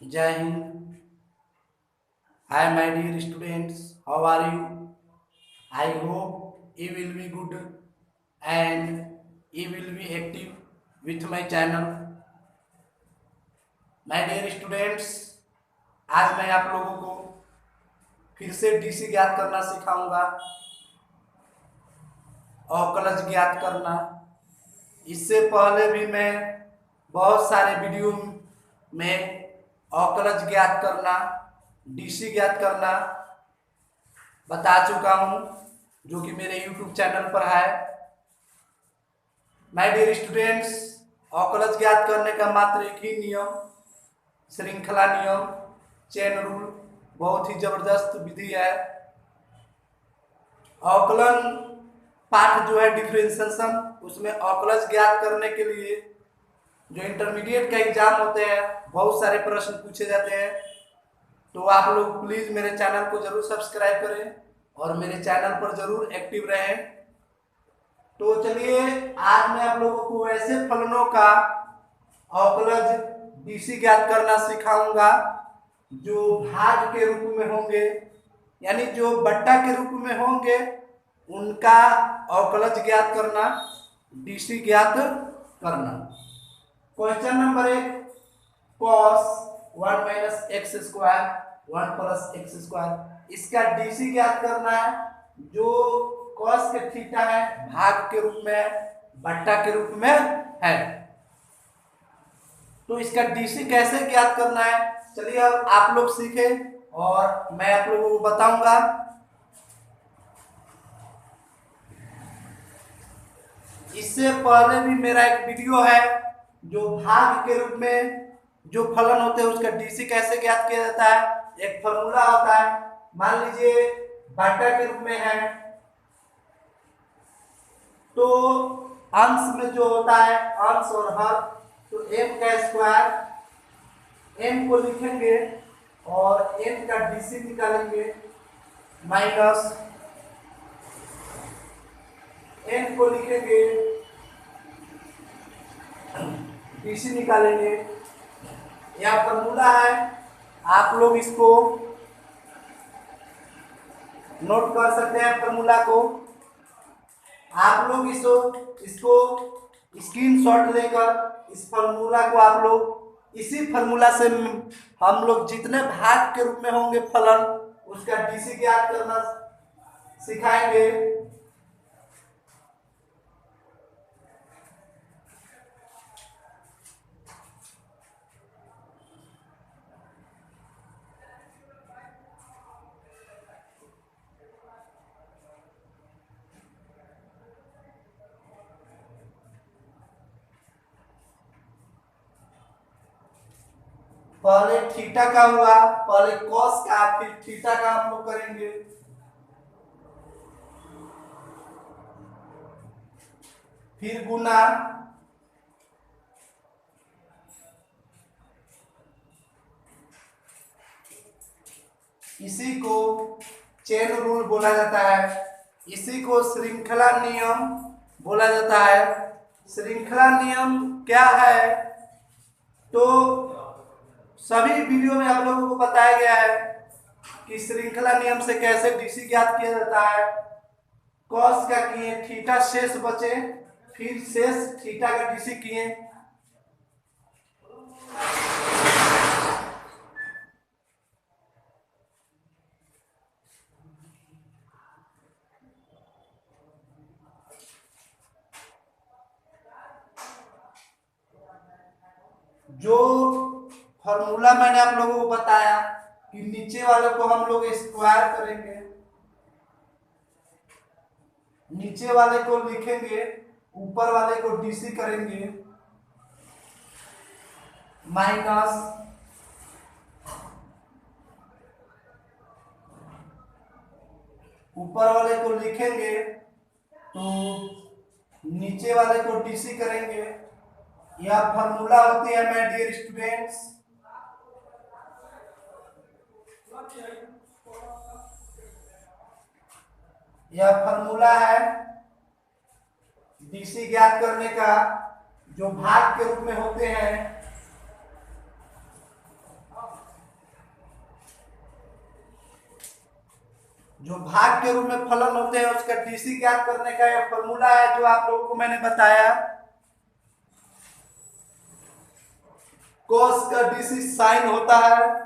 जय Hind. Hi my dear students, how are you? I hope you will be good and you will be active with my channel. My dear students, आज मैं आप लोगों को फिर से डीसी ज्ञात करना सिखाऊंगा, अवकलज ज्ञात करना। इससे पहले भी मैं बहुत सारे वीडियो में अवकलज ज्ञात करना, डीसी ज्ञात करना बता चुका हूं, जो कि मेरे YouTube चैनल पर है। माय डियर स्टूडेंट्स, अवकलज ज्ञात करने का मात्र एक ही नियम, श्रृंखला नियम, चेन रूल, बहुत ही जबरदस्त विधि है। अवकलन पाठ जो है डिफरेंशिएशन, उसमें अवकलज ज्ञात करने के लिए जो इंटरमीडिएट का एग्जाम होते हैं बहुत सारे प्रश्न पूछे जाते हैं। तो आप लोग प्लीज मेरे चैनल को जरूर सब्सक्राइब करें और मेरे चैनल पर जरूर एक्टिव रहें। तो चलिए, आज मैं आप लोगों को ऐसे फलनों का अवकलज डीसी ज्ञात करना सिखाऊंगा जो भाग के रूप में होंगे, यानी जो बट्टा के रूप में होंगे उनका अवकलज ज्ञात करना, डीसी ज्ञात करना। Question number 1, cos 1 minus x square 1 plus x square, इसका डीसी ज्ञात करना है। जो cos के थीटा है भाग के रूप में है, बट्टा के रूप में है, तो इसका डीसी कैसे ज्ञात करना है चलिए अब आप लोग सीखे और मैं आप लोगों को बताऊंगा। इससे पहले भी मेरा एक वीडियो है जो भाग के रूप में जो फलन होते हैं उसका डीसी कैसे ज्ञात किया जाता है। एक फॉर्मूला होता है, मान लीजिए बट्टा के रूप में है तो अंश में जो होता है अंश और हर, तो m का स्क्वायर, m को लिखेंगे और m का डीसी निकालेंगे, माइनस n को लिखेंगे, डीसी निकालेंगे। यह फॉर्मूला है, आप लोग इसको नोट कर सकते हैं। फॉर्मूला को आप लोग इसको स्क्रीनशॉट लेकर इस फॉर्मूला को आप लोग, इसी फॉर्मूला से हम लोग जितने भाग के रूप में होंगे फलन उसका डीसी ज्ञात करना सिखाएंगे। पहले थीटा का हुआ, पहले कॉस का, फिर थीटा का हम लोग करेंगे। फिर गुना, इसी को चेन रूल बोला जाता है, इसी को श्रृंखला नियम बोला जाता है। श्रृंखला नियम क्या है तो सभी वीडियो में आप लोगों को बताया गया है कि श्रृंखला नियम से कैसे डीसी ज्ञात किया जाता है। कॉस का किए, थीटा शेष बचे, फिर शेष थीटा का डीसी किए। जो फॉर्मूला मैंने आप लोगों को बताया कि नीचे वाले को हम लोग स्क्वायर करेंगे, नीचे वाले को लिखेंगे, ऊपर वाले को डीसी करेंगे, माइनस ऊपर वाले को लिखेंगे तो नीचे वाले को डीसी करेंगे। यह फॉर्मूला होती है माय डियर स्टूडेंट्स। यह फॉर्मूला है डीसी ज्ञात करने का, जो भाग के रूप में होते हैं जो भाग के रूप में फलन होते हैं उसका डीसी ज्ञात करने का यह फॉर्मूला है जो आप लोगों को मैंने बताया। कोस का डीसी साइन होता है।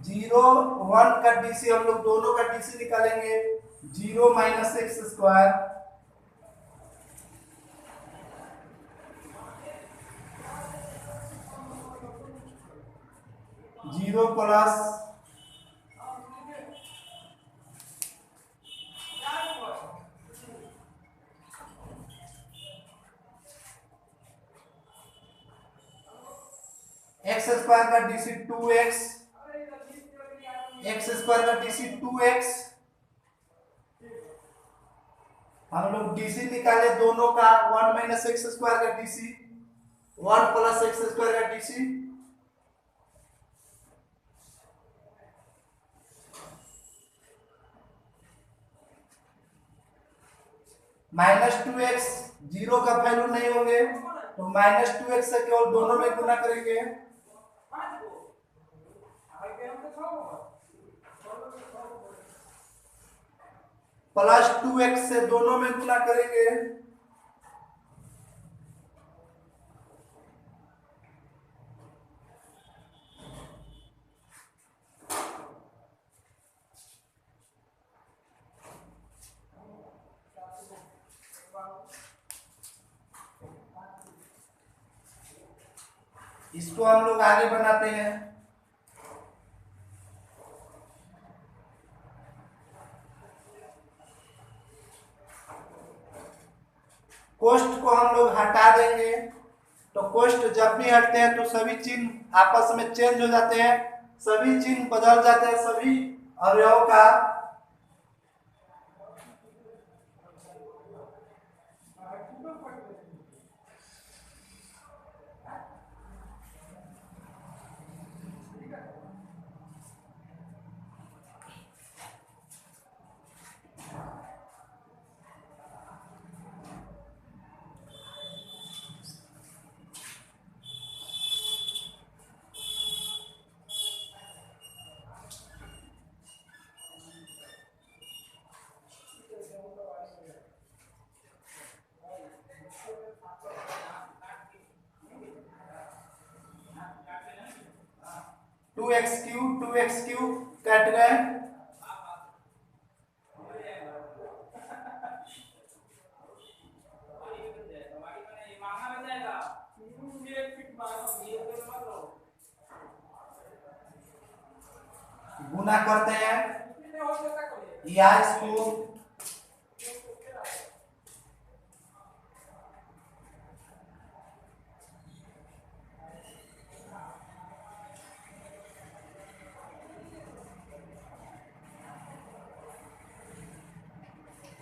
जीरो वन का डीसी हम लोग दोनों का डीसी निकालेंगे। 0 minus x square, zero plus x square का डीसी 2x, एक्स स्क्वायर का डीसी 2x। हम लोग डीसी निकाले दोनों का। 1 माइनस एक्स स्क्वायर का डीसी, 1 प्लस एक्स स्क्वायर का डीसी, -2x। जीरो का वैल्यू नहीं होंगे तो -2x से केवल दोनों में गुना करेंगे। +2x से दोनों में गुना करेंगे। इसको हम लोग आगे बनाते हैं। कोष्ट को हम लोग हटा देंगे। तो कोष्ट जब भी हटते हैं तो सभी चिन्ह आपस में चेंज हो जाते हैं, सभी चिन्ह बदल जाते हैं सभी अवयव का। टू एक्स क्यू कट गए। गुना करते हैं या इसको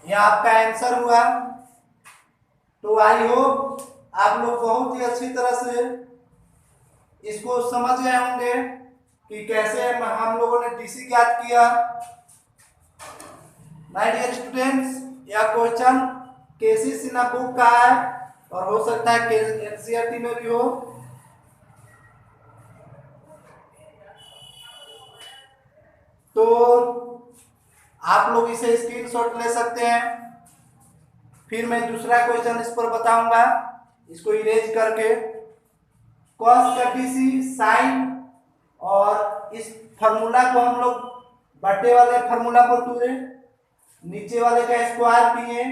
यह आपका आंसर हुआ। तो आई होप आप लोग बहुत ही अच्छी तरह से इसको समझ गए होंगे कि कैसे हम लोगों ने डीसी ज्ञात किया। माय डियर स्टूडेंट्स, यह क्वेश्चन केसी सिन्हा बुक का है और हो सकता है कि एनसीईआरटी में भी हो। तो आप लोग इसे स्क्रीनशॉट ले सकते हैं। फिर मैं दूसरा क्वेश्चन इस पर बताऊंगा, इसको इरेज करके। कॉस का डीसी साइन, और इस फार्मूला को हम लोग बट्टे वाले फार्मूला पर तुरे, नीचे वाले का स्क्वायर किए।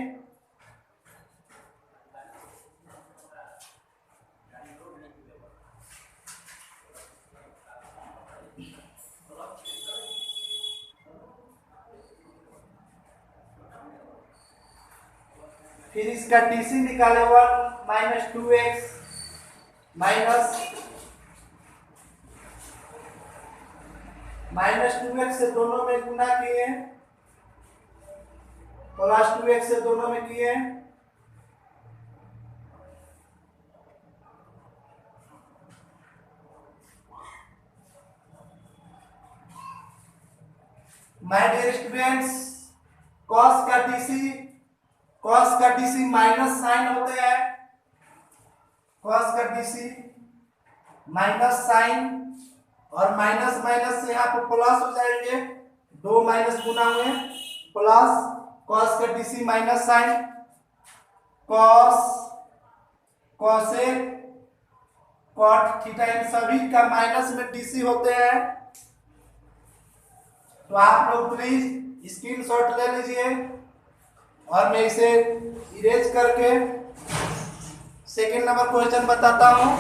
फिर इसका डीसी निकाले 1 माइनस 2x -2x से दोनों में गुना किए, +2x से दोनों में किए। माय डियर स्टूडेंट्स, कॉस का डीसी माइनस साइन होते हैं, कॉस का डीसी माइनस साइन, और माइनस माइनस से यहाँ पे प्लस हो जाएंगे, दो माइनस गुना हुए प्लस, कॉस का डीसी minus sine, cos, cosec, cot theta, इन सभी का माइनस में डीसी होते हैं। तो आप लोग प्लीज स्क्रीनशॉट ले लीजिए और मैं इसे इरेज करके सेकंड नंबर क्वेश्चन बताता हूं।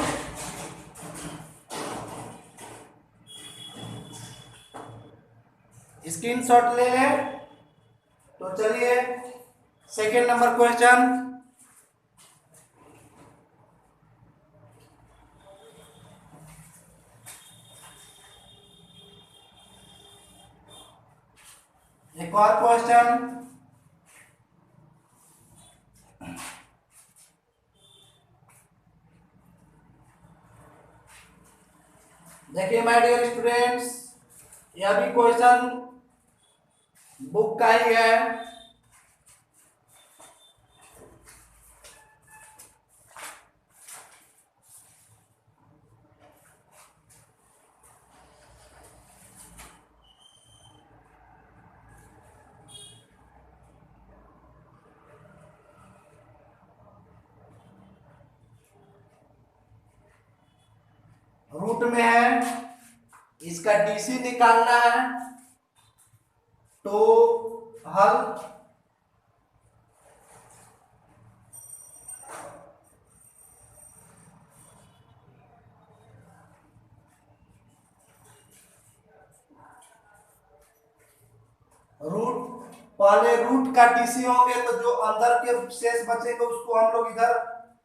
स्क्रीनशॉट ले लें। तो चलिए सेकंड नंबर क्वेश्चन, एक और क्वेश्चन, देखिए माय डियर स्टूडेंट्स, यह भी क्वेश्चन बुक का ही है। रूट में है, इसका डीसी निकालना है, तो हल रूट, पहले रूट का डीसी होंगे तो जो अंदर के शेष बचेगा उसको हम लोग इधर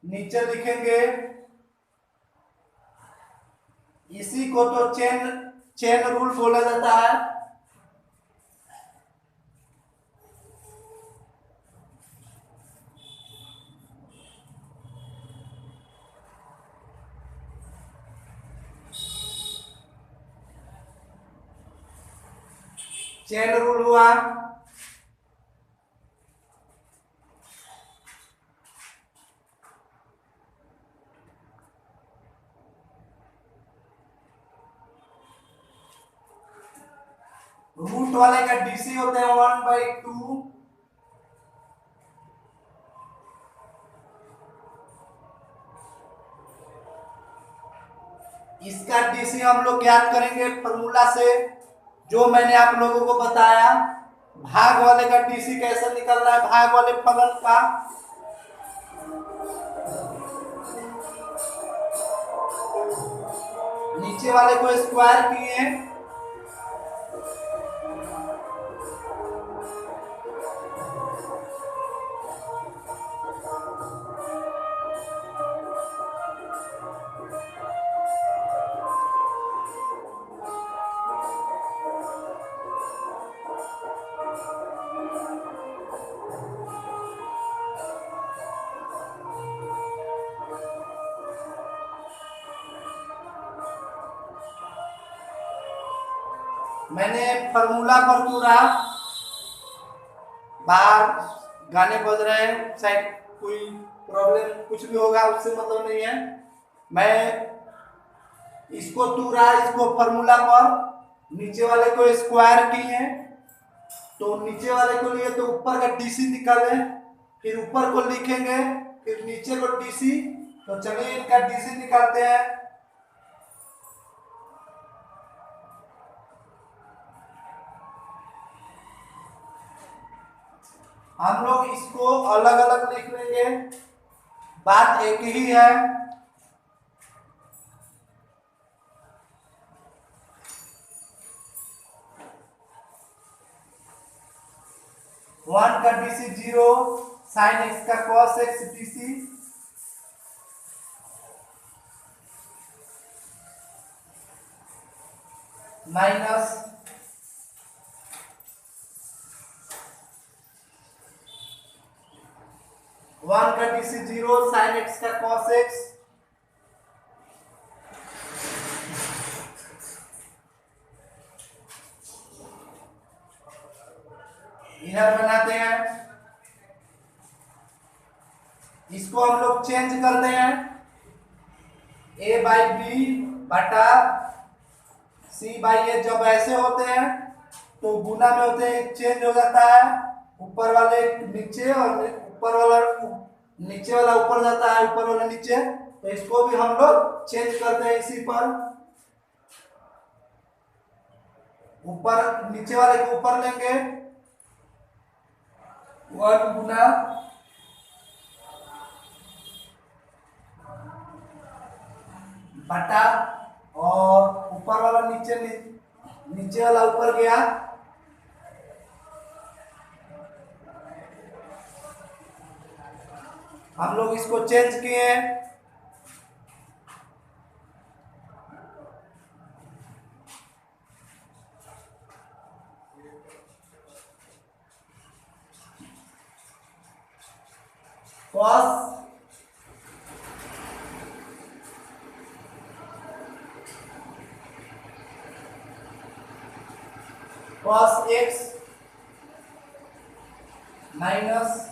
नीचे लिखेंगे। इसी को तो चेन रूल बोला जाता है। चेन रूल हुआ। रूट वाले का डीसी होते हैं 1/2, इसका डीसी हम लोग ज्ञात करेंगे फॉर्मूला से, जो मैंने आप लोगों को बताया। भाग वाले का डीसी कैसे निकलना है, भाग वाले फलन का, नीचे वाले को स्क्वायर किए, मैंने फॉर्मूला पर पूरा, बाहर गाने बज रहे हैं, शायद कोई प्रॉब्लम कुछ भी होगा, उससे मतलब नहीं है। मैं इसको पूरा, इसको फॉर्मूला पर नीचे वाले को स्क्वायर किए, तो नीचे वाले को लिए तो ऊपर का डीसी निकाले, फिर ऊपर को लिखेंगे, फिर नीचे को डीसी। तो चलिए इनका डीसी निकालते हैं। हम लोग इसको अलग अलग लिख लेंगे, बात एक ही है। वन का डीसी 0, साइन एक्स का cos x DC, minus one का डीसी 0, साइन एक्स का कॉस एक्स, इधर बनाते हैं, इसको हम लोग चेंज करते हैं, a बाई बी बटा c बाई ए। जब ऐसे होते हैं तो गुना में होते हैं, चेंज हो जाता है, ऊपर वाले नीचे और ऊपर वाला नीचे वाला ऊपर जाता है, ऊपर वाला नीचे। तो इसको भी हम लोग चेंज करते हैं, इसी पर ऊपर नीचे वाले को ऊपर लेंगे, 1 गुना बटा, और ऊपर वाला नीचे नीचे वाला ऊपर गया, हम लोग इसको चेंज किए, cos x minus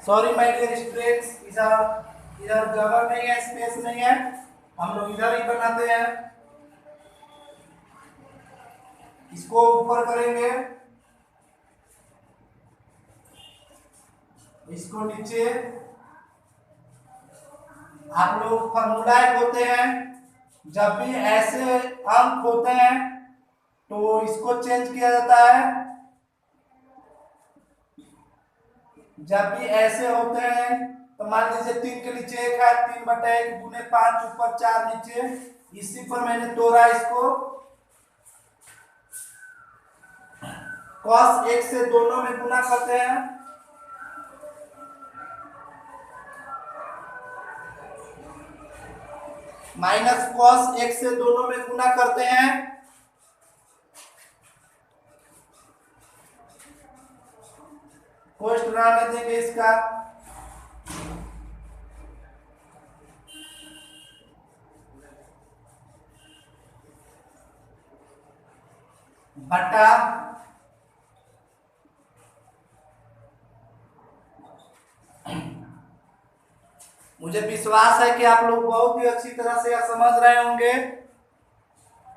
sorry my dear students, इधर जगह नहीं है, स्पेस नहीं है, हम लोग इधर ही बनाते हैं। इसको ऊपर करेंगे, इसको नीचे। आप लोग फॉर्मूला होते हैं, जब भी ऐसे अंक होते हैं तो इसको चेंज किया जाता है, जब भी ऐसे होते हैं तो मान लीजिए 3 के नीचे 1 है, 3 बटा 1 गुने 5 ऊपर 4 नीचे, इसी पर मैंने तोड़ा इसको। cos x से दोनों में गुना करते हैं, माइनस cos x से दोनों में गुना करते हैं, कोष्ट रहने देंगे इसका, बटा मुझे विश्वास है कि आप लोग बहुत ही अच्छी तरह से यह समझ रहे होंगे।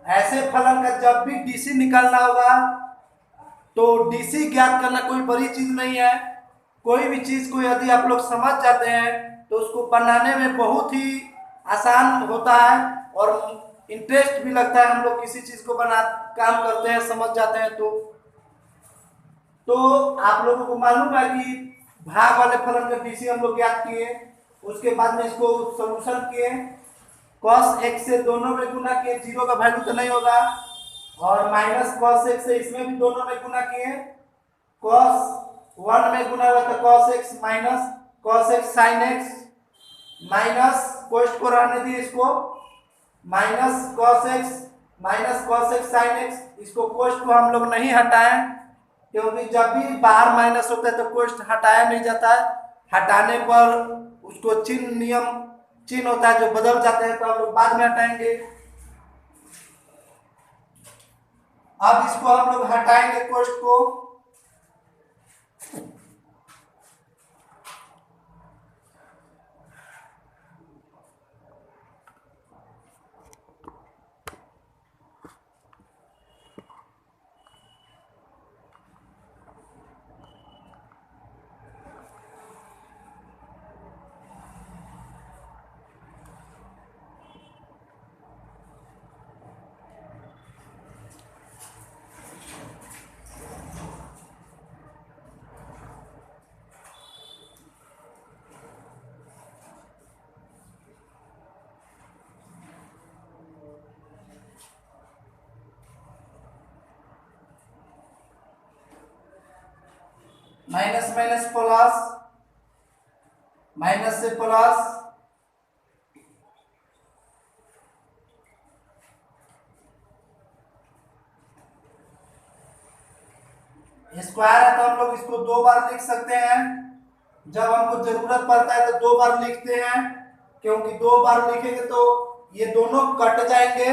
ऐसे फलन का जब भी डीसी निकालना होगा तो डीसी ज्ञात करना कोई बड़ी चीज नहीं है। कोई भी चीज को यदि आप लोग समझ जाते हैं तो उसको बनाने में बहुत ही आसान होता है और इंटरेस्ट भी लगता है। हम लोग किसी चीज को बना काम करते हैं, समझ जाते हैं तो आप लोगों को मालूम है कि भाग वाले फलन का डीसी हम लोग ज्ञात किए, उसके बाद में इसको सॉल्यूशन किए, cos x से दोनों में गुना किए, जीरो का वैल्यू तो नहीं होगा, और माइनस cos x से इसमें भी दोनों में गुना किए, cos 1 में गुना हुआ तो cos x minus cos x sin x, minus कोष्ट को रहने दिए, इसको minus cos x sin x, इसको कोष्ट को हम लोग नहीं हटाएं क्योंकि जब भी बाहर माइनस होता है तो कोष्ट हटाया नहीं जाता है, हटाने पर उसको चिन्ह होता है जो बदल जाते हैं, तो हम लोग बाद में हटाएंगे। अब इसको हम लोग हटाएंगे कोष्ट को, माइनस माइनस प्लस, माइनस से प्लस, स्क्वायर है तो हम लोग इसको 2 बार लिख सकते हैं, जब हमको जरूरत पड़ता है तो 2 बार लिखते हैं, क्योंकि 2 बार लिखेंगे तो ये दोनों कट जाएंगे,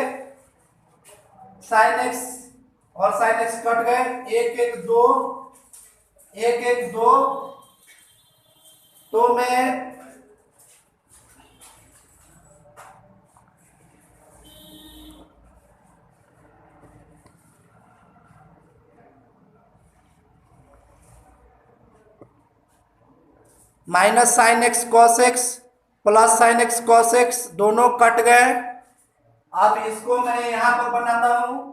साइन एक्स और साइन एक्स कट गए, 1 1 2, 1 1 2, तो मैं minus sine x cos x plus sine x cos x दोनों कट गए। अब इसको मैं यहां पर बनाता हूं,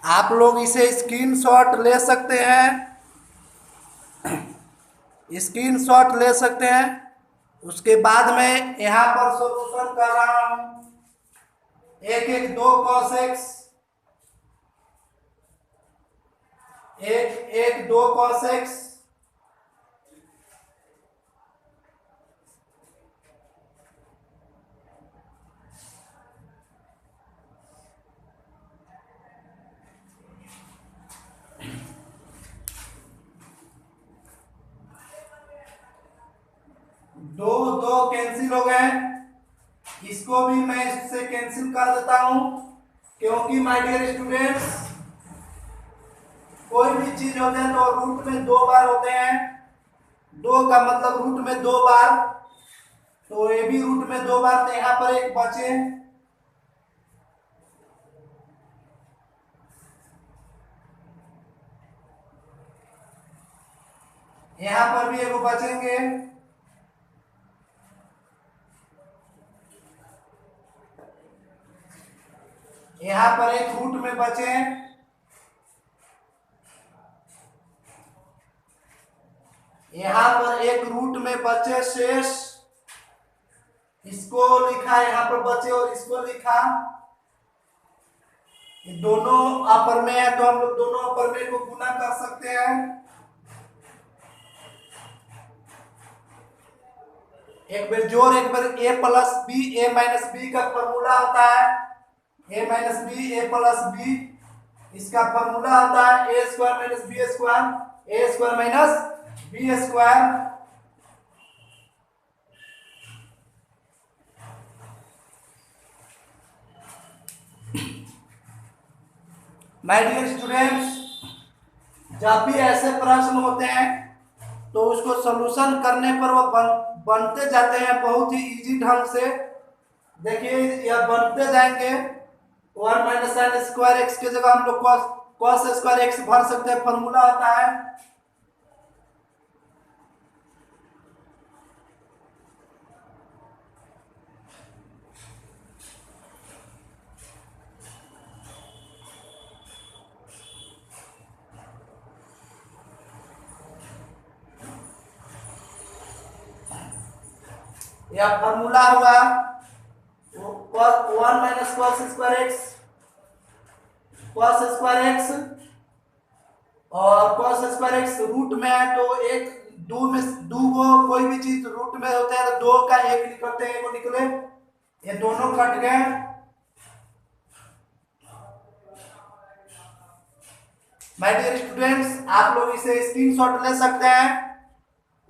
आप लोग इसे स्क्रीनशॉट ले सकते हैं, स्क्रीनशॉट ले सकते हैं। उसके बाद में यहां पर सॉल्यूशन कर रहा हूं, 1 1 2 cos x, 1 1 2 cos x, दो दो कैंसिल हो गए, इसको भी मैं इससे कैंसिल कर देता हूं, क्योंकि माय डियर स्टूडेंट्स कोई भी चीज होते हैं तो रूट में 2 बार होते हैं, 2 का मतलब रूट में 2 बार, तो ये भी रूट में 2 बार, तो यहां पर एक बचे, यहां पर भी एक बचेंगे, यहां पर एक रूट में बचे, यहां पर एक रूट में बचे शेष, इसको लिखा यहां पर बचे और इसको लिखा, ये दोनों अपर में है तो हम लोग दोनों अपर में को गुना कर सकते हैं, एक बार जोड़ एक बार a plus B, a minus B का फॉर्मूला होता है a minus B, a plus B, इसका फॉर्मूला होता है a square minus B square, a square minus B square. My dear students, जब भी ऐसे प्रश्न होते हैं तो उसको सॉल्यूशन करने पर वो बनते जाते हैं बहुत ही इजी ढंग से। देखिए यह बनते जाएंगे, 1 माइनस साइन स्क्वायर एक्स के जगह हम लोग कॉस स्क्वायर एक्स भर सकते हैं, फॉर्मूला होता है। यह फॉर्मूला हुआ 1 minus cos square x, cos square x और कॉस स्क्वायर एक्स रूट में है तो एक दो में दो को कोई भी चीज रूट में होता है तो 2 का 1 निकलते हैं, वो निकले, ये दोनों कट गए। माय डियर स्टूडेंट्स, आप लोग इसे स्क्रीनशॉट ले सकते हैं,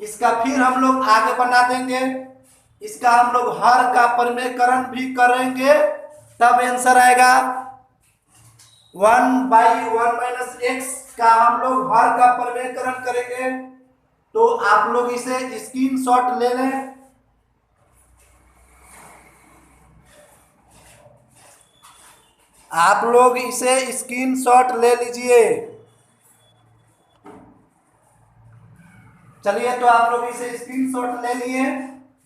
इसका फिर हम लोग आगे बना देंगे, इसका हम लोग हर का परिमेयकरण भी करेंगे, तब आंसर आएगा 1/1 माइनस एक्स का हम लोग हर का परिमेयकरण करेंगे। तो आप लोग इसे स्क्रीनशॉट ले लें, आप लोग इसे स्क्रीनशॉट ले लीजिए। चलिए तो आप लोग इसे स्क्रीनशॉट ले लिए,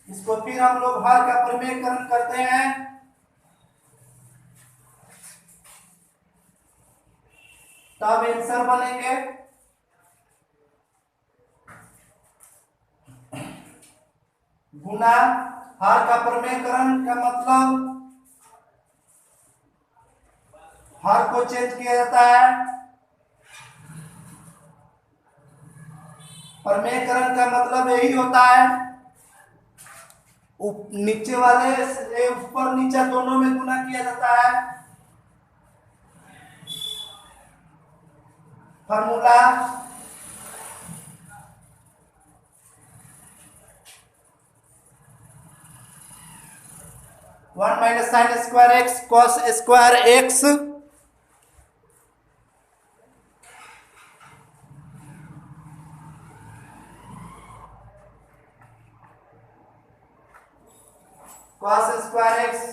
इसको फिर हम लोग हर का परिमेयकरण करते हैं, तब आंसर बनेंगे। गुना हर का प्रमेयकरण का मतलब हर को चेंज किया जाता है। प्रमेयकरण का मतलब यही होता है नीचे वाले से ऊपर नीचे दोनों में गुना किया जाता है। Formula 1 minus sine square x cos square x cos square x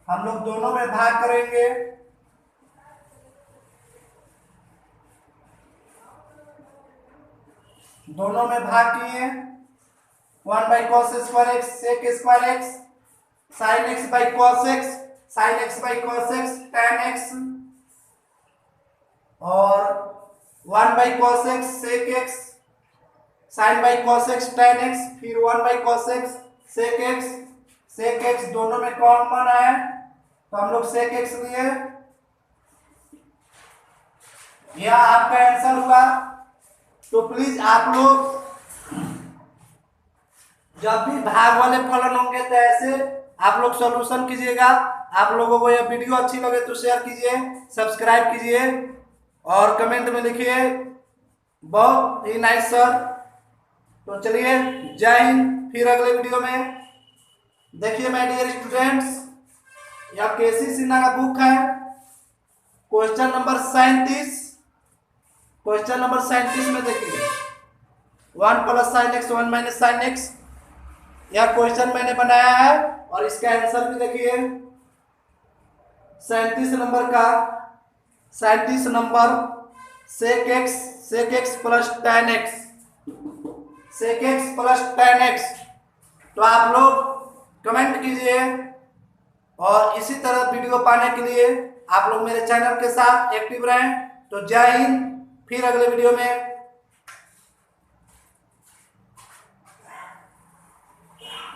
हम लोग दोनों में भाग करेंगे। दोनों में भाग किए 1 by cos square X sec square X sine X by cos X sine X by cos X tan X और 1 by cos X sec X sine by cos X tan X फिर 1 by cos X sec X दोनों में common है तो हम लोग सेक x लिए। यह आपका आंसर हुआ। तो प्लीज आप लोग जब भी भाग वाले फलन होंगे तो ऐसे आप लोग सॉल्यूशन कीजिएगा। आप लोगों को यह वीडियो अच्छी लगे तो शेयर कीजिए, सब्सक्राइब कीजिए और कमेंट में लिखिए बहुत ही नाइस सर। तो चलिए जय हिंद। फिर अगले वीडियो में देखिए माय डियर स्टूडेंट्स, यह केसी सिन्हा का बुक है। क्वेश्चन नंबर 37 क्वेश्चन नंबर 37 में देखिए 1 plus sine x 1 minus sine x यह क्वेश्चन मैंने बनाया है और इसका आंसर भी देखिए 37 नंबर का 37 number sec X plus tan X sec X plus tan X. तो आप लोग कमेंट कीजिए और इसी तरह वीडियो पाने के लिए आप लोग मेरे चैनल के साथ एक्टिव रहें। तो जय हिंद। फिर अगले वीडियो में